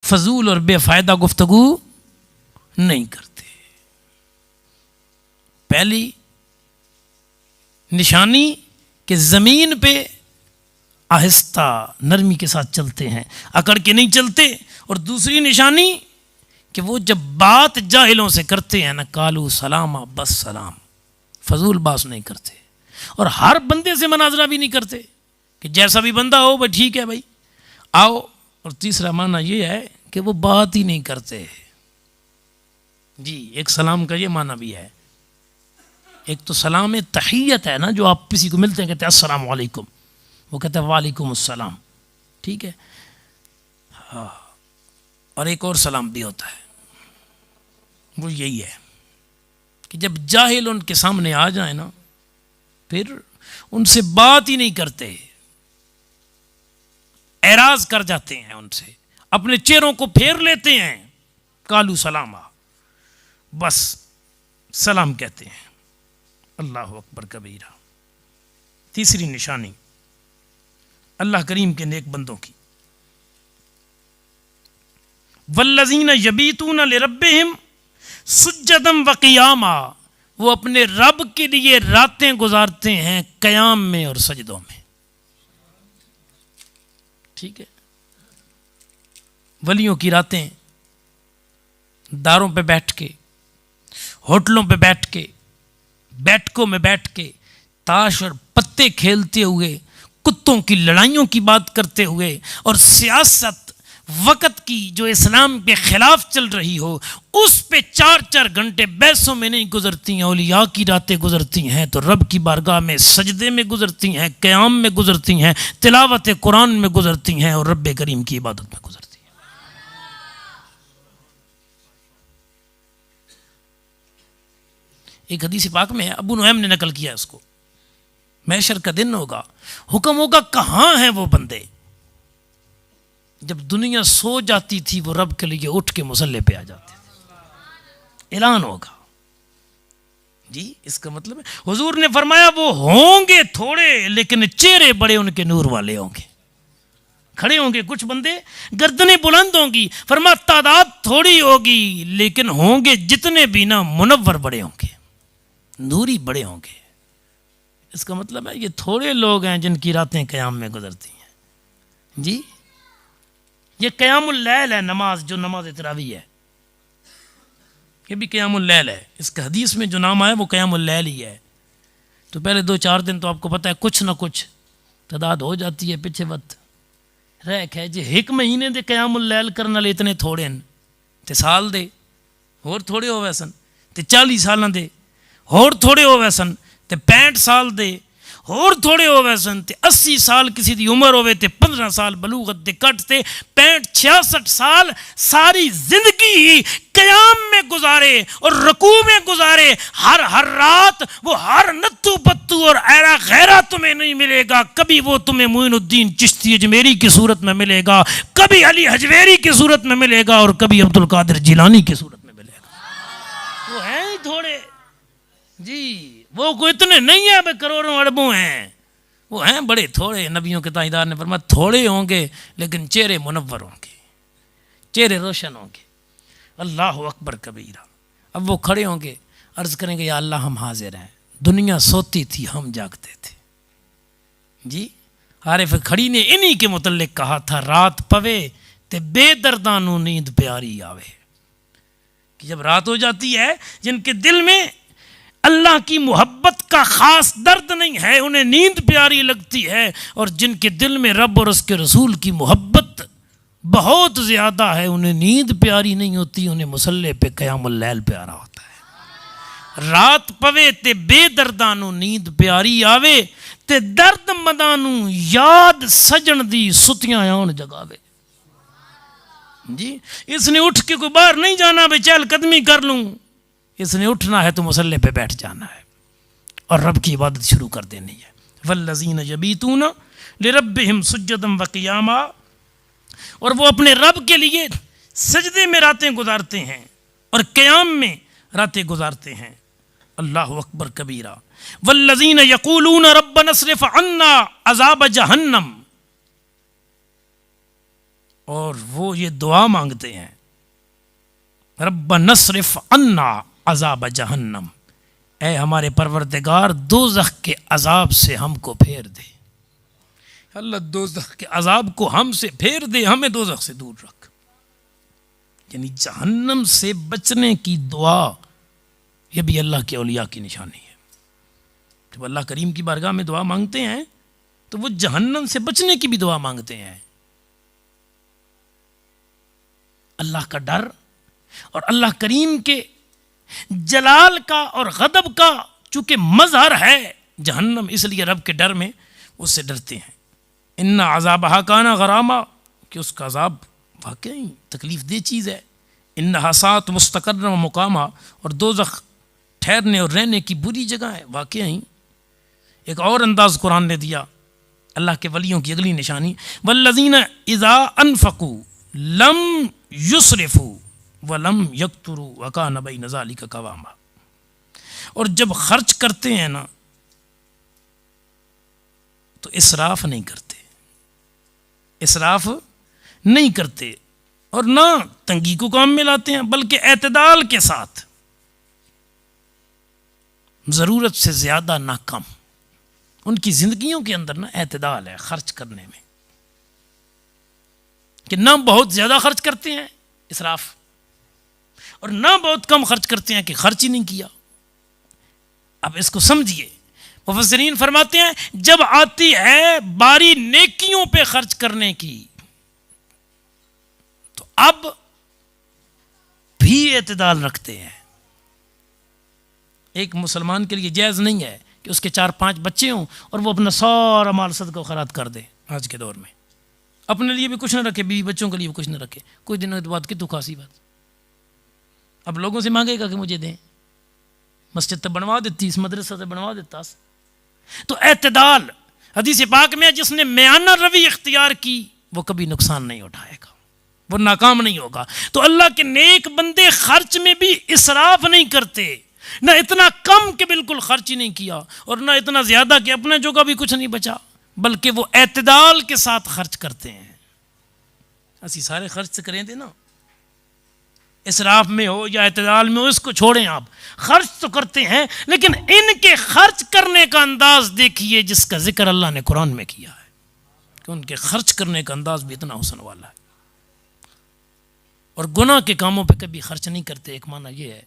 فضول اور بے فائدہ گفتگو نہیں کرتے۔ پہلی نشانی کہ زمین پہ آہستہ نرمی کے ساتھ چلتے ہیں، اکڑ کے نہیں چلتے، اور دوسری نشانی کہ وہ جب بات جاہلوں سے کرتے ہیں نا، کالو سلامہ بس سلام، فضول باس نہیں کرتے، اور ہر بندے سے مناظرہ بھی نہیں کرتے کہ جیسا بھی بندہ ہو بھائی ٹھیک ہے بھائی آؤ، اور تیسرا معنی یہ ہے کہ وہ بات ہی نہیں کرتے۔ جی ایک سلام کا یہ معنی بھی ہے، ایک تو سلام تحیت ہے نا، جو آپ کسی کو ملتے ہیں کہتے ہیں السلام علیکم، وہ کہتے ہیں وعلیکم السلام، ٹھیک ہے ہاں، اور ایک اور سلام بھی ہوتا ہے، وہ یہی ہے کہ جب جاہل ان کے سامنے آ جائیں نا، پھر ان سے بات ہی نہیں کرتے، اعراض کر جاتے ہیں ان سے، اپنے چہروں کو پھیر لیتے ہیں، کالو سلامہ بس سلام کہتے ہیں۔ اللہ اکبر کبیرہ۔ تیسری نشانی اللہ کریم کے نیک بندوں کی، والذین یبیتون لربہم سجدا وقیاما، وہ اپنے رب کے لیے راتیں گزارتے ہیں قیام میں اور سجدوں میں، ٹھیک ہے۔ ولیوں کی راتیں داروں پہ بیٹھ کے، ہوٹلوں پہ بیٹھ کے، بیٹھکوں میں بیٹھ کے تاش اور پتے کھیلتے ہوئے، کتوں کی لڑائیوں کی بات کرتے ہوئے، اور سیاست وقت کی جو اسلام کے خلاف چل رہی ہو اس پہ 4 گھنٹے بحثوں میں نہیں گزرتی ہیں۔ اولیاء کی راتیں گزرتی ہیں تو رب کی بارگاہ میں سجدے میں گزرتی ہیں، قیام میں گزرتی ہیں، تلاوت قرآن میں گزرتی ہیں، اور رب کریم کی عبادت میں گزرتی ہیں۔ ایک حدیث پاک میں ابو نعیم نے نقل کیا اس کو، محشر کا دن ہوگا، حکم ہوگا کہاں ہیں وہ بندے، جب دنیا سو جاتی تھی وہ رب کے لیے اٹھ کے مصلی پہ آ جاتے تھے، اعلان ہوگا۔ جی اس کا مطلب ہے حضور نے فرمایا وہ ہوں گے تھوڑے لیکن چہرے بڑے ان کے نور والے ہوں گے، کھڑے ہوں گے کچھ بندے، گردنیں بلند ہوں گی، فرمایا تعداد تھوڑی ہوگی لیکن ہوں گے جتنے بھی نا منور بڑے ہوں گے، نوری بڑے ہوں گے۔ اس کا مطلب ہے یہ تھوڑے لوگ ہیں جن کی راتیں قیام میں گزرتی ہیں۔ جی یہ قیام اللیل ہے، نماز جو نماز تراویح ہے یہ بھی قیام اللیل ہے، اس کا حدیث میں جو نام آیا وہ قیام اللیل ہی ہے۔ تو پہلے 2-4 دن تو آپ کو پتہ ہے کچھ نہ کچھ تعداد ہو جاتی ہے، پیچھے وقت رہ ہے جی 1 مہینے دے قیام اللیل کرنے والے اتنے تھوڑے ہیں تے سال دے اور تھوڑے ہوئے سن تے 40 سالاں دے اور تھوڑے ہوئے سن تے 65 سال دے اور تھوڑے ہوئے سن تے 80 سال کسی دی عمر ہوئے تے 15 سال بلوغت دے کٹ تے 65-66 سال ساری زندگی ہی قیام میں گزارے اور رکوع میں گزارے، ہر رات وہ ہر نتو پتو اور ایرا غیرہ تمہیں نہیں ملے گا، کبھی وہ تمہیں معین الدین چشتی اجمیری کی صورت میں ملے گا، کبھی علی حجویری کی صورت میں ملے گا، اور کبھی عبد القادر جیلانی کی صورت میں ملے گا۔ وہ ہیں ہی تھوڑے، جی وہ کوئی اتنے نہیں ہیں بے کروڑوں اربوں ہیں، وہ ہیں بڑے تھوڑے۔ نبیوں کے تاجدار نے فرمایا تھوڑے ہوں گے لیکن چہرے منور ہوں گے، چہرے روشن ہوں گے۔ اللہ اکبر کبیرہ۔ اب وہ کھڑے ہوں گے، عرض کریں گے یا اللہ ہم حاضر ہیں، دنیا سوتی تھی ہم جاگتے تھے۔ جی عارف کھڑی نے انہی کے متعلق کہا تھا رات پوے تے بے دردانوں نیند پیاری آوے، کہ جب رات ہو جاتی ہے جن کے دل میں اللہ کی محبت کا خاص درد نہیں ہے انہیں نیند پیاری لگتی ہے، اور جن کے دل میں رب اور اس کے رسول کی محبت بہت زیادہ ہے انہیں نیند پیاری نہیں ہوتی، انہیں مصلی پہ قیام اللیل پیارا ہوتا ہے۔ رات پوے تے بے دردانوں نیند پیاری آوے تے درد مدانوں یاد سجن دی ستیاں آن جگاوے۔ جی اس نے اٹھ کے کوئی باہر نہیں جانا بے چہل قدمی کر لوں، اس نے اٹھنا ہے تو مصلی پہ بیٹھ جانا ہے اور رب کی عبادت شروع کر دینی ہے۔ والذین یبیتون لربہم سجدا وقیاما، اور وہ اپنے رب کے لیے سجدے میں راتیں گزارتے ہیں اور قیام میں راتیں گزارتے ہیں۔ اللہ اکبر کبیرہ۔ والذین یقولون ربنا اصرف عنا عذاب جہنم، اور وہ یہ دعا مانگتے ہیں، رب نصرف عنا عذاب جہنم، اے ہمارے پروردگار دوزخ کے عذاب سے ہم کو پھیر دے، اللہ دوزخ کے عذاب کو ہم سے پھیر دے، ہمیں دوزخ سے دور رکھ۔ یعنی جہنم سے بچنے کی دعا یہ بھی اللہ کے اولیاء کی نشانی ہے۔ جب اللہ کریم کی بارگاہ میں دعا مانگتے ہیں تو وہ جہنم سے بچنے کی بھی دعا مانگتے ہیں۔ اللہ کا ڈر اور اللہ کریم کے جلال کا اور غضب کا چونکہ مظہر ہے جہنم، اس لیے رب کے ڈر میں اس سے ڈرتے ہیں۔ ان عذابھا کان غراما، کہ اس کا عذاب واقعی تکلیف دہ چیز ہے۔ انہا ساعت مستقرا و مقاما، اور دوزخ ٹھہرنے اور رہنے کی بری جگہ ہے واقعی۔ ایک اور انداز قرآن نے دیا اللہ کے ولیوں کی اگلی نشانی، والذین اذا انفقوا لم یسرفوا ولم یقتروا وکان بین ذلک قواما، اور جب خرچ کرتے ہیں نا تو اسراف نہیں کرتے، اسراف نہیں کرتے اور نہ تنگی کو کام میں لاتے ہیں، بلکہ اعتدال کے ساتھ، ضرورت سے زیادہ نہ کم۔ ان کی زندگیوں کے اندر نا اعتدال ہے خرچ کرنے میں، کہ نہ بہت زیادہ خرچ کرتے ہیں اسراف، اور نہ بہت کم خرچ کرتے ہیں کہ خرچ ہی نہیں کیا۔ اب اس کو سمجھیے، مفسرین فرماتے ہیں جب آتی ہے باری نیکیوں پہ خرچ کرنے کی تو اب بھی اعتدال رکھتے ہیں۔ ایک مسلمان کے لیے جائز نہیں ہے کہ اس کے 4-5 بچے ہوں اور وہ اپنا سارا مال صدقہ و خیرات کر دے۔ آج کے دور میں اپنے لیے بھی کچھ نہ رکھے، بیوی بچوں کے لیے بھی کچھ نہ رکھے، کچھ دنوں کے بعد کی تو خاصی بات، اب لوگوں سے مانگے گا کہ مجھے دیں، مسجد تو بنوا دیتی، اس مدرسہ سے بنوا دیتا۔ تو اعتدال حدیث پاک میں جس نے میانہ روی اختیار کی وہ کبھی نقصان نہیں اٹھائے گا، وہ ناکام نہیں ہوگا۔ تو اللہ کے نیک بندے خرچ میں بھی اسراف نہیں کرتے، نہ اتنا کم کہ بالکل خرچ ہی نہیں کیا اور نہ اتنا زیادہ کہ اپنے جگہ بھی کچھ نہیں بچا، بلکہ وہ اعتدال کے ساتھ خرچ کرتے ہیں۔ اسی سارے خرچ کریں دے نا، اسراف میں ہو یا اعتدال میں ہو، اس کو چھوڑیں، آپ خرچ تو کرتے ہیں لیکن ان کے خرچ کرنے کا انداز دیکھیے جس کا ذکر اللہ نے قرآن میں کیا ہے، کہ ان کے خرچ کرنے کا انداز بھی اتنا حسن والا ہے۔ اور گناہ کے کاموں پہ کبھی خرچ نہیں کرتے، ایک معنی یہ ہے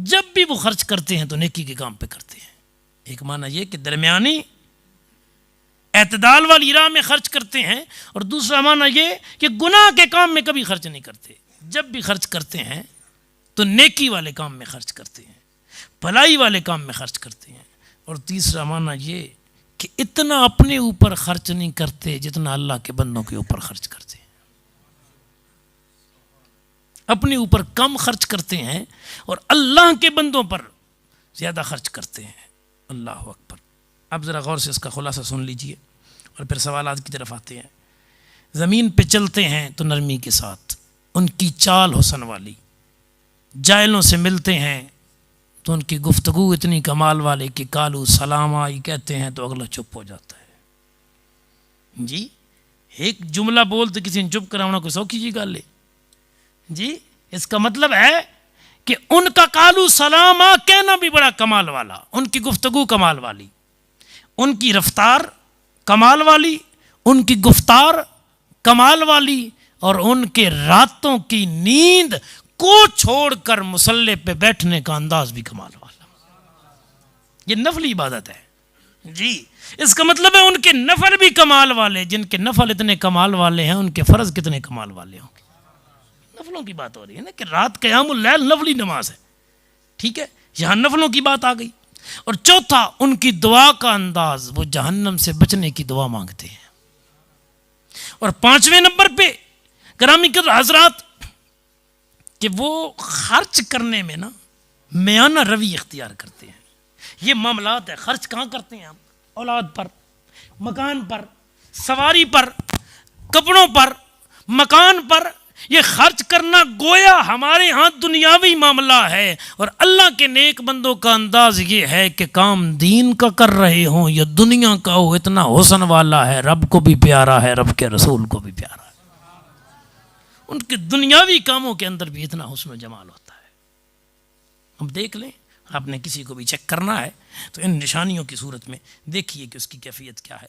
جب بھی وہ خرچ کرتے ہیں تو نیکی کے کام پہ کرتے ہیں، ایک معنی یہ کہ درمیانی اعتدال والی راہ میں خرچ کرتے ہیں، اور دوسرا معنی یہ کہ گناہ کے کام میں کبھی خرچ نہیں کرتے، جب بھی خرچ کرتے ہیں تو نیکی والے کام میں خرچ کرتے ہیں، بھلائی والے کام میں خرچ کرتے ہیں۔ اور تیسرا معنی یہ کہ اتنا اپنے اوپر خرچ نہیں کرتے جتنا اللہ کے بندوں کے اوپر خرچ کرتے ہیں، اپنے اوپر کم خرچ کرتے ہیں اور اللہ کے بندوں پر زیادہ خرچ کرتے ہیں۔ اللہ اکبر۔ اب ذرا غور سے اس کا خلاصہ سن لیجئے اور پھر سوالات کی طرف آتے ہیں۔ زمین پہ چلتے ہیں تو نرمی کے ساتھ، ان کی چال حسن والی، جاہلوں سے ملتے ہیں تو ان کی گفتگو اتنی کمال والے کہ کالو سلام آئی کہتے ہیں تو اگلا چپ ہو جاتا ہے۔ جی ایک جملہ بولتے کسی نے چپ کرانا کوئی سوکھی جی گل ہے جی، اس کا مطلب ہے کہ ان کا کالو سلام آ کہنا بھی بڑا کمال والا، ان کی گفتگو کمال والی، ان کی رفتار کمال والی، ان کی گفتار کمال والی، اور ان کے راتوں کی نیند کو چھوڑ کر مصلی پہ بیٹھنے کا انداز بھی کمال والا۔ یہ نفلی عبادت ہے جی، اس کا مطلب ہے ان کے نفل بھی کمال والے، جن کے نفل اتنے کمال والے ہیں ان کے فرض کتنے کمال والے ہوں گے۔ نفلوں کی بات ہو رہی ہے نا کہ رات قیام اللیل نفلی نماز ہے، ٹھیک ہے، یہاں نفلوں کی بات آ گئی۔ اور چوتھا ان کی دعا کا انداز، وہ جہنم سے بچنے کی دعا مانگتے ہیں۔ اور 5ویں نمبر پہ گرامی حضرات کہ وہ خرچ کرنے میں نا میانہ روی اختیار کرتے ہیں۔ یہ معاملات ہے، خرچ کہاں کرتے ہیں ہم؟ اولاد پر، مکان پر، سواری پر، کپڑوں پر، مکان پر۔ یہ خرچ کرنا گویا ہمارے ہاں دنیاوی معاملہ ہے، اور اللہ کے نیک بندوں کا انداز یہ ہے کہ کام دین کا کر رہے ہوں یا دنیا کا ہو، اتنا حسن والا ہے، رب کو بھی پیارا ہے، رب کے رسول کو بھی پیارا ہے۔ ان کے دنیاوی کاموں کے اندر بھی اتنا حسن و جمال ہوتا ہے. اب دیکھ لیں، آپ نے کسی کو بھی چیک کرنا ہے تو ان نشانیوں کی صورت میں دیکھیے کہ اس کی کیفیت کیا ہے.